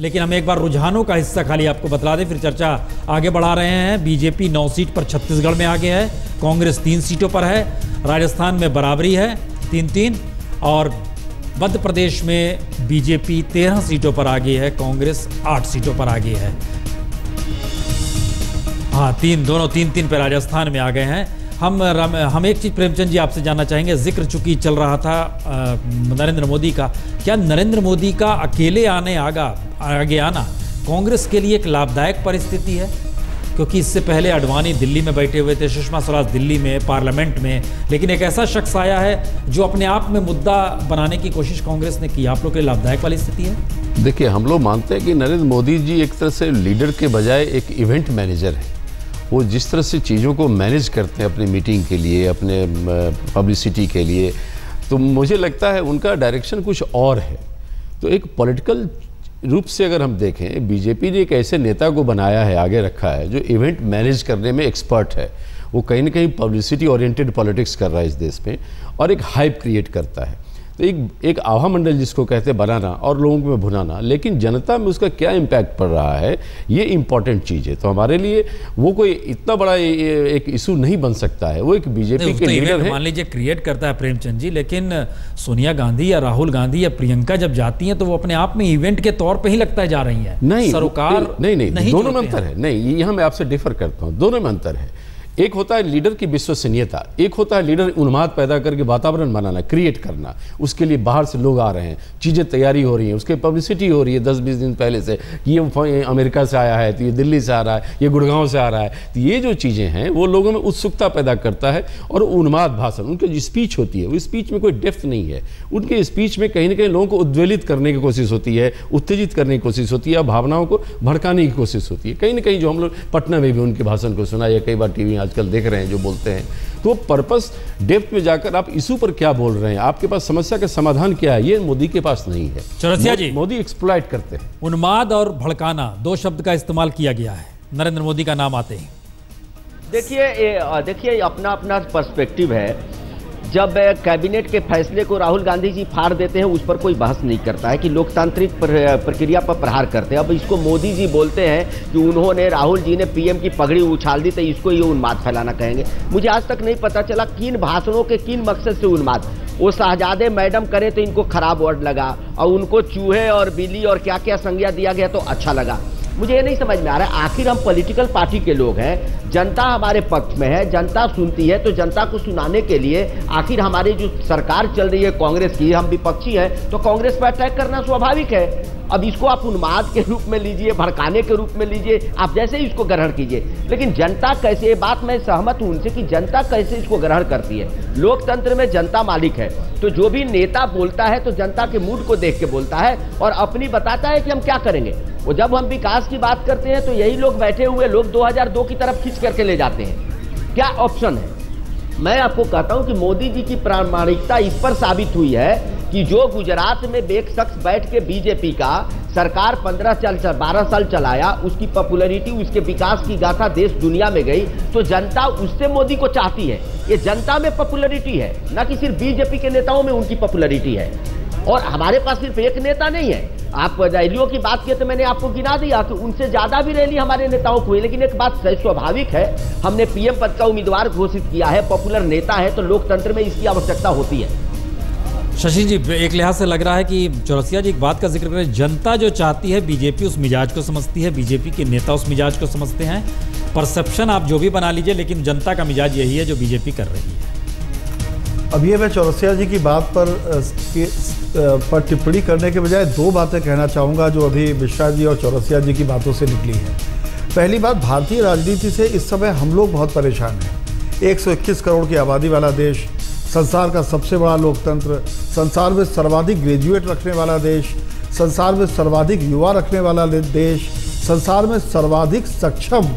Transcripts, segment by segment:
लेकिन हम एक बार रुझानों का हिस्सा खाली आपको बतला दें, फिर चर्चा आगे बढ़ा रहे हैं। बीजेपी 9 सीट पर छत्तीसगढ़ में आगे है, कांग्रेस 3 सीटों पर है, राजस्थान में बराबरी है 3-3, और मध्य प्रदेश में बीजेपी 13 सीटों पर आगे है, कांग्रेस 8 सीटों पर आगे है। हाँ, दोनों 3-3 पे राजस्थान में आ गए हैं। हम एक चीज़ प्रेमचंद जी आपसे जानना चाहेंगे, जिक्र चूंकि चल रहा था नरेंद्र मोदी का, क्या नरेंद्र मोदी का अकेले आगे आना कांग्रेस के लिए एक लाभदायक परिस्थिति है? क्योंकि इससे पहले अडवाणी दिल्ली में बैठे हुए थे, सुषमा स्वराज दिल्ली में पार्लियामेंट में, लेकिन एक ऐसा शख्स आया है जो अपने आप में मुद्दा बनाने की कोशिश कांग्रेस ने की। आप लोग के लिए लाभदायक वाली स्थिति है? देखिए, हम लोग मानते हैं कि नरेंद्र मोदी जी एक तरह से लीडर के बजाय एक इवेंट मैनेजर है। वो जिस तरह से चीज़ों को मैनेज करते हैं अपनी मीटिंग के लिए, अपने पब्लिसिटी के लिए, तो मुझे लगता है उनका डायरेक्शन कुछ और है। तो एक पॉलिटिकल रूप से अगर हम देखें, बीजेपी ने एक ऐसे नेता को बनाया है, आगे रखा है, जो इवेंट मैनेज करने में एक्सपर्ट है। वो कहीं ना कहीं पब्लिसिटी ओरिएंटेड पॉलिटिक्स कर रहा है इस देश में, और एक हाइप क्रिएट करता है। तो एक आभा मंडल जिसको कहते हैं बनाना और लोगों को भुनाना, लेकिन जनता में उसका क्या इम्पैक्ट पड़ रहा है, ये इंपॉर्टेंट चीज़ है। तो हमारे लिए वो कोई इतना बड़ा एक इशू नहीं बन सकता है। वो एक बीजेपी के लीडर है, मान लीजिए क्रिएट करता है प्रेमचंद जी, लेकिन सोनिया गांधी या राहुल गांधी या प्रियंका जब जाती हैं तो वो अपने आप में इवेंट के तौर पर ही लगता है जा रही है। नहीं, सरोकार नहीं, दोनों में अंतर है। नहीं, यहाँ मैं आपसे डिफर करता हूँ, दोनों में अंतर है। एक होता है लीडर की विश्वसनीयता, एक होता है लीडर उन्माद पैदा करके वातावरण बनाना, क्रिएट करना। उसके लिए बाहर से लोग आ रहे हैं, चीज़ें तैयारी हो रही हैं, उसकी पब्लिसिटी हो रही है 10-20 दिन पहले से, ये अमेरिका से आया है, तो ये दिल्ली से आ रहा है, ये गुड़गांव से आ रहा है। तो ये जो चीज़ें हैं वो लोगों में उत्सुकता पैदा करता है। और उन्माद भाषण, उनकी जो स्पीच होती है, वो स्पीच में कोई डेप्थ नहीं है। उनके स्पीच में कहीं ना कहीं लोगों को उद्वेलित करने की कोशिश होती है, उत्तेजित करने की कोशिश होती है, भावनाओं को भड़काने की कोशिश होती है। कहीं ना कहीं जो हम लोग पटना में भी उनके भाषण को सुना, या कई बार टीवी आजकल देख रहे हैं जो बोलते हैं, तो पर्पस डेप्थ में जाकर आप इशू पर क्या बोल रहे हैं, आपके पास समस्या का समाधान क्या है, ये मोदी के पास नहीं है। चौरसिया जी, मोदी एक्सप्लॉइट करते हैं। उन्माद और भड़काना 2 शब्द का इस्तेमाल किया गया है नरेंद्र मोदी का नाम आते ही। देखिए अपना अपना पर्सपेक्टिव है। जब कैबिनेट के फैसले को राहुल गांधी जी फाड़ देते हैं, उस पर कोई बहस नहीं करता है कि लोकतांत्रिक प्रक्रिया पर प्रहार करते हैं। अब इसको मोदी जी बोलते हैं कि उन्होंने, राहुल जी ने पीएम की पगड़ी उछाल दी, तो इसको ये उन्माद फैलाना कहेंगे। मुझे आज तक नहीं पता चला किन भाषणों के किन मकसद से उन्माद। वो शहजादे मैडम करे तो इनको खराब वर्ड लगा, और उनको चूहे और बिल्ली और क्या क्या संज्ञा दिया गया तो अच्छा लगा। मुझे ये नहीं समझ में आ रहा है, आखिर हम पॉलिटिकल पार्टी के लोग हैं, जनता हमारे पक्ष में है, जनता सुनती है, तो जनता को सुनाने के लिए आखिर हमारी जो सरकार चल रही है कांग्रेस की, हम विपक्षी हैं, तो कांग्रेस पर अटैक करना स्वाभाविक है। अब इसको आप उन्माद के रूप में लीजिए, भड़काने के रूप में लीजिए, आप जैसे ही इसको ग्रहण कीजिए, लेकिन जनता कैसे, ये बात मैं सहमत हूं उनसे कि जनता कैसे इसको ग्रहण करती है। लोकतंत्र में जनता मालिक है, तो जो भी नेता बोलता है तो जनता के मूड को देख के बोलता है और अपनी बताता है कि हम क्या करेंगे। वो जब हम विकास की बात करते हैं तो यही लोग बैठे हुए लोग 2002 की तरफ खींच करके ले जाते हैं। क्या ऑप्शन है? मैं आपको कहता हूं कि मोदी जी की प्रामाणिकता इस पर साबित हुई है कि जो गुजरात में एक शख्स बैठ के बीजेपी का सरकार 12 साल चलाया, उसकी पॉपुलैरिटी, उसके विकास की गाथा देश दुनिया में गई, तो जनता उससे मोदी को चाहती है। ये जनता में पॉपुलैरिटी है, ना कि सिर्फ बीजेपी के नेताओं में उनकी पॉपुलैरिटी है। और हमारे पास सिर्फ एक नेता नहीं है। आप रैलियों की बात किए तो मैंने आपको गिना दिया कि उनसे ज्यादा भी रैली हमारे नेताओं को हुई। लेकिन एक बात स्वाभाविक है, हमने पीएम पद का उम्मीदवार घोषित किया है, पॉपुलर नेता है, तो लोकतंत्र में इसकी आवश्यकता होती है। शशि जी, एक लिहाज से लग रहा है कि चौरसिया जी एक बात का जिक्र करें, जनता जो चाहती है, बीजेपी उस मिजाज को समझती है, बीजेपी के नेता उस मिजाज को समझते हैं। परसेप्शन आप जो भी बना लीजिए, लेकिन जनता का मिजाज यही है जो बीजेपी कर रही है। अब ये मैं चौरसिया जी की बात पर टिप्पणी करने के बजाय 2 बातें कहना चाहूँगा जो अभी मिश्रा जी और चौरसिया जी की बातों से निकली हैं। पहली बात, भारतीय राजनीति से इस समय हम लोग बहुत परेशान हैं। 121 करोड़ की आबादी वाला देश, संसार का सबसे बड़ा लोकतंत्र, संसार में सर्वाधिक ग्रेजुएट रखने वाला देश, संसार में सर्वाधिक युवा रखने वाला देश, संसार में सर्वाधिक सक्षम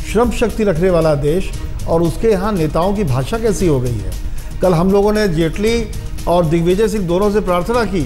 श्रम शक्ति रखने वाला देश, और उसके यहाँ नेताओं की भाषा कैसी हो गई है। कल हम लोगों ने जेटली और दिग्विजय सिंह दोनों से प्रार्थना की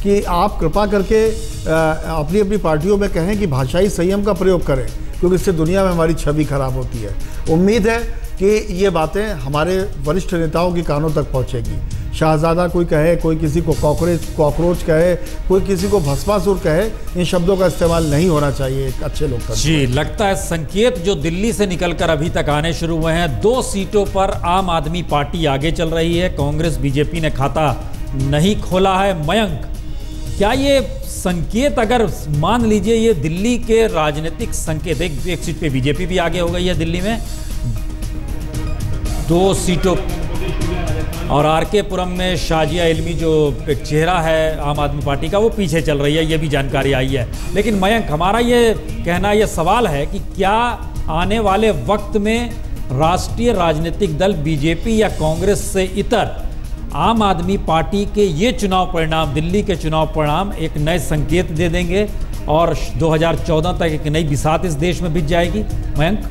कि आप कृपा करके अपनी अपनी पार्टियों में कहें कि भाषाई संयम का प्रयोग करें, क्योंकि इससे दुनिया में हमारी छवि खराब होती है। उम्मीद है कि ये बातें हमारे वरिष्ठ नेताओं के कानों तक पहुंचेगी। शाहजादा कोई कहे, कोई किसी को कॉकरोच कहे, कोई किसी को भस्मासुर कहे, इन शब्दों का इस्तेमाल नहीं होना चाहिए एक अच्छे लोकतंत्र। जी, लगता है संकेत जो दिल्ली से निकलकर अभी तक आने शुरू हुए हैं। 2 सीटों पर आम आदमी पार्टी आगे चल रही है, कांग्रेस बीजेपी ने खाता नहीं खोला है। मयंक, क्या ये संकेत, अगर मान लीजिए ये दिल्ली के राजनीतिक संकेत, एक सीट पे बीजेपी भी आगे हो गई है दिल्ली में 2 सीटों, और आरके पुरम में शाजिया इल्मी जो एक चेहरा है आम आदमी पार्टी का वो पीछे चल रही है, ये भी जानकारी आई है। लेकिन मयंक, हमारा ये कहना, ये सवाल है कि क्या आने वाले वक्त में राष्ट्रीय राजनीतिक दल बीजेपी या कांग्रेस से इतर आम आदमी पार्टी के ये चुनाव परिणाम, दिल्ली के चुनाव परिणाम एक नए संकेत दे देंगे और 2014 तक एक नई बिसात इस देश में बीत जाएगी? मयंक,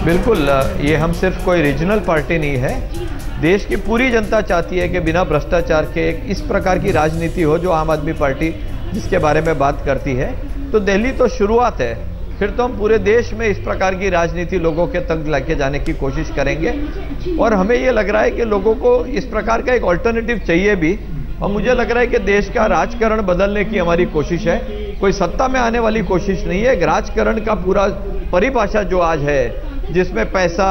बिल्कुल, ये हम सिर्फ कोई रीजनल पार्टी नहीं है, देश की पूरी जनता चाहती है कि बिना भ्रष्टाचार के एक इस प्रकार की राजनीति हो जो आम आदमी पार्टी जिसके बारे में बात करती है। तो दिल्ली तो शुरुआत है, फिर तो हम पूरे देश में इस प्रकार की राजनीति लोगों के तक लेके जाने की कोशिश करेंगे। और हमें ये लग रहा है कि लोगों को इस प्रकार का एक ऑल्टरनेटिव चाहिए भी, और मुझे लग रहा है कि देश का राजकारण बदलने की हमारी कोशिश है, कोई सत्ता में आने वाली कोशिश नहीं है। राजकारण का पूरा परिभाषा जो आज है, जिसमें पैसा,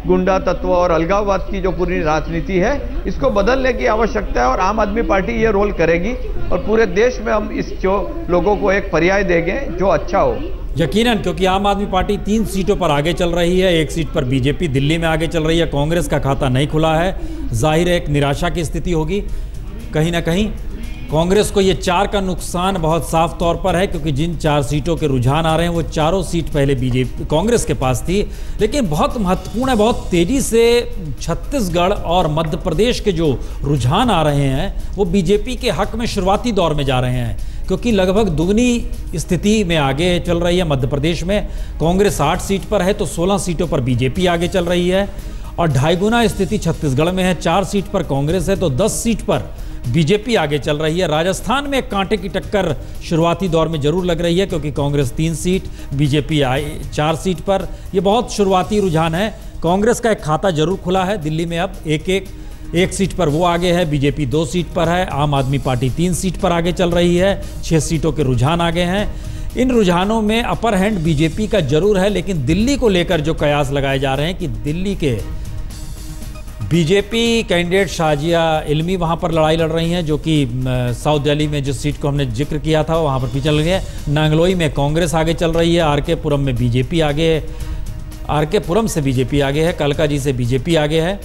गुंडा तत्व और अलगाववाद की जो पूरी राजनीति है, इसको बदलने की आवश्यकता है और आम आदमी पार्टी ये रोल करेगी और पूरे देश में हम इस जो लोगों को एक पर्याय देंगे जो अच्छा हो। यकीनन, क्योंकि आम आदमी पार्टी 3 सीटों पर आगे चल रही है, 1 सीट पर बीजेपी दिल्ली में आगे चल रही है, कांग्रेस का खाता नहीं खुला है। जाहिर है एक निराशा की स्थिति होगी कहीं ना कहीं। कांग्रेस को ये 4 का नुकसान बहुत साफ तौर पर है, क्योंकि जिन 4 सीटों के रुझान आ रहे हैं वो चारों सीट पहले बीजेपी कांग्रेस के पास थी। लेकिन बहुत महत्वपूर्ण है, बहुत तेज़ी से छत्तीसगढ़ और मध्य प्रदेश के जो रुझान आ रहे हैं वो बीजेपी के हक में शुरुआती दौर में जा रहे हैं, क्योंकि लगभग दुगनी स्थिति में आगे चल रही है। मध्य प्रदेश में कांग्रेस 8 सीट पर है तो 16 सीटों पर बीजेपी आगे चल रही है, और 2.5 गुना स्थिति छत्तीसगढ़ में है। 4 सीट पर कांग्रेस है तो 10 सीट पर बीजेपी आगे चल रही है। राजस्थान में कांटे की टक्कर शुरुआती दौर में जरूर लग रही है, क्योंकि कांग्रेस 3 सीट, बीजेपी 4 सीट पर। ये बहुत शुरुआती रुझान है। कांग्रेस का एक खाता जरूर खुला है दिल्ली में, अब एक सीट पर वो आगे है, बीजेपी 2 सीट पर है, आम आदमी पार्टी 3 सीट पर आगे चल रही है। 6 सीटों के रुझान आगे हैं। इन रुझानों में अपर हैंड बीजेपी का जरूर है, लेकिन दिल्ली को लेकर जो कयास लगाए जा रहे हैं कि दिल्ली के बीजेपी कैंडिडेट शाजिया इल्मी वहाँ पर लड़ाई लड़ रही हैं, जो कि साउथ दिल्ली में जिस सीट को हमने जिक्र किया था वहाँ पर पीछे लग गए। नांगलोई में कांग्रेस आगे चल रही है, आरके पुरम में बीजेपी आगे है, आरके पुरम से बीजेपी आगे है, कलकाजी से बीजेपी आगे है।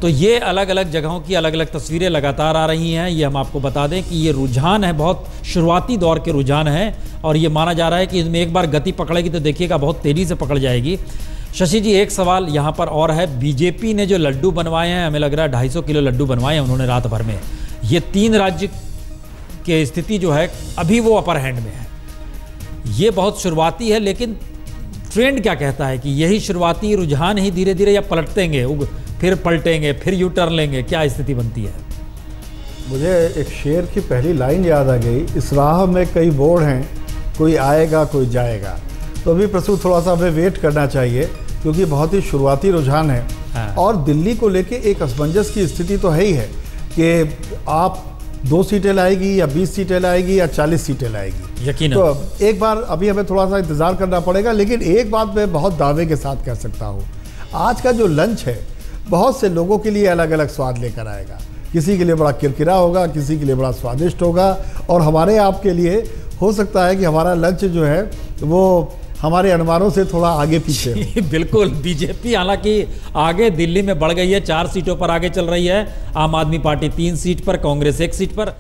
तो ये अलग अलग जगहों की अलग अलग तस्वीरें लगातार आ रही हैं। ये हम आपको बता दें कि ये रुझान है, बहुत शुरुआती दौर के रुझान हैं, और ये माना जा रहा है कि इसमें एक बार गति पकड़ेगी तो देखिएगा बहुत तेज़ी से पकड़ जाएगी। शशि जी, एक सवाल यहाँ पर और है, बीजेपी ने जो लड्डू बनवाए हैं, हमें लग रहा है 250 किलो लड्डू बनवाए हैं उन्होंने रात भर में। ये 3 राज्य की स्थिति जो है अभी वो अपर हैंड में है। ये बहुत शुरुआती है, लेकिन ट्रेंड क्या कहता है कि यही शुरुआती रुझान ही धीरे धीरे या पलटेंगे, फिर पलटेंगे, फिर यू टर्न लेंगे, क्या स्थिति बनती है? मुझे एक शेर की पहली लाइन याद आ गई, इस राह में कई बोर्ड हैं, कोई आएगा कोई जाएगा। तो अभी प्रस्तुत थोड़ा सा हमें वेट करना चाहिए, क्योंकि बहुत ही शुरुआती रुझान है। हाँ। और और दिल्ली को लेके एक असमंजस की स्थिति तो है ही है कि आप 2 सीटें लाएगी या 20 सीटें लाएगी या 40 सीटें लाएगी, यकीनन। तो एक बार अभी हमें थोड़ा सा इंतज़ार करना पड़ेगा। लेकिन एक बात मैं बहुत दावे के साथ कह सकता हूँ, आज का जो लंच है बहुत से लोगों के लिए अलग अलग स्वाद लेकर आएगा। किसी के लिए बड़ा किरकिरा होगा, किसी के लिए बड़ा स्वादिष्ट होगा, और हमारे आपके लिए हो सकता है कि हमारा लंच जो है वो हमारे अनुमानों से थोड़ा आगे पीछे हो। बिल्कुल, बीजेपी हालांकि आगे दिल्ली में बढ़ गई है, 4 सीटों पर आगे चल रही है, आम आदमी पार्टी 3 सीट पर, कांग्रेस 1 सीट पर।